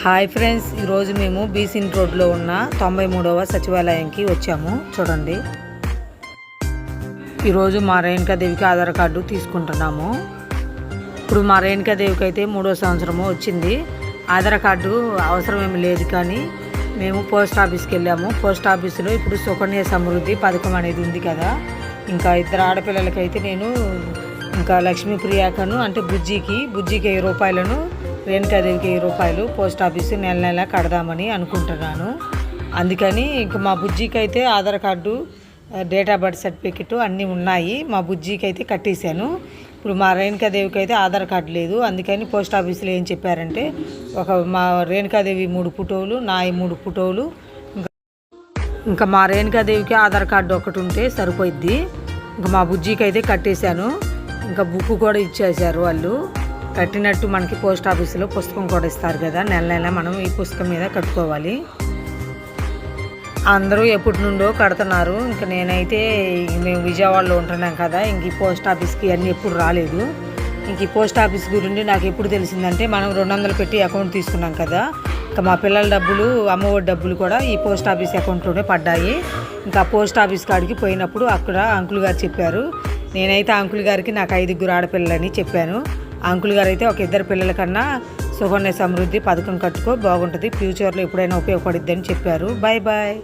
Hi friends, ఈరోజు మేము బీసీన్ రోడ్లో ఉన్న 93వ సచివాలయంకి వచ్చాము. చూడండి, ఈరోజు మా రేణుకాదేవికి ఆధార్ కార్డు తీసుకుంటున్నాము. ఇప్పుడు మా రేణుకాదేవికి అయితే 3వ సంవత్సరము వచ్చింది. ఆధార్ కార్డు అవసరం ఏమి లేదు, కానీ మేము పోస్ట్ ఆఫీస్కి వెళ్ళాము. పోస్ట్ ఆఫీసులో ఇప్పుడు సుకన్య సమృద్ధి పథకం అనేది ఉంది కదా. ఇంకా ఇద్దరు ఆడపిల్లలకైతే నేను ఇంకా లక్ష్మీప్రియాకను అంటే బుజ్జికి 1000 రూపాయలను, రేణుకాదేవికి 1000 రూపాయలు పోస్ట్ ఆఫీసు నెల నెల కడదామని అనుకుంటున్నాను. అందుకని ఇంకా మా బుజ్జికి అయితే Aadhaar card, date of birth certificate అన్నీ ఉన్నాయి. మా బుజ్జికి అయితే కట్టేశాను. ఇప్పుడు మా రేణుకాదేవికి అయితే ఆధార్ కార్డు లేదు. అందుకని పోస్ట్ ఆఫీసులో ఏం చెప్పారంటే, మా రేణుకాదేవి 3 ఫోటోలు, నా 3 ఫోటోలు, ఇంకా మా రేణుకాదేవికి ఆధార్ కార్డు ఒకటి ఉంటే సరిపోయిద్ది. ఇంకా మా బుజ్జికి అయితే కట్టేశాను. ఇంకా బుక్ కూడా ఇచ్చేసారు వాళ్ళు. కట్టినట్టు మనకి పోస్ట్ ఆఫీసులో పుస్తకం కూడా ఇస్తారు కదా, నెల నెల మనం ఈ పుస్తకం మీద కట్టుకోవాలి. అందరూ ఎప్పటి నుండో కడుతున్నారు. ఇంకా నేనైతే మేము విజయవాడలో ఉంటున్నాం కదా, ఇంక ఈ పోస్ట్ ఆఫీస్కి అన్నీ ఎప్పుడు రాలేదు. ఇంక ఈ పోస్ట్ ఆఫీస్ గురించి నాకు ఎప్పుడు తెలిసిందంటే, మనం 200 పెట్టి అకౌంట్ తీసుకున్నాం కదా, ఇంకా మా పిల్లల డబ్బులు, అమ్మఒడి డబ్బులు కూడా ఈ పోస్ట్ ఆఫీస్ అకౌంట్లోనే పడ్డాయి. ఇంకా పోస్ట్ ఆఫీస్ కాడికి పోయినప్పుడు అక్కడ అంకుల్ గారు చెప్పారు. నేనైతే అంకుల్ గారికి నాకు 5 ఆడపిల్లలని చెప్పాను. అంకుల్ గారు అయితే ఒక 2 పిల్లల కన్నా సుకన్య సమృద్ధి పథకం కట్టుకో, బాగుంటుంది, ఫ్యూచర్లో ఎప్పుడైనా ఉపయోగపడుద్ది అని చెప్పారు. Bye bye.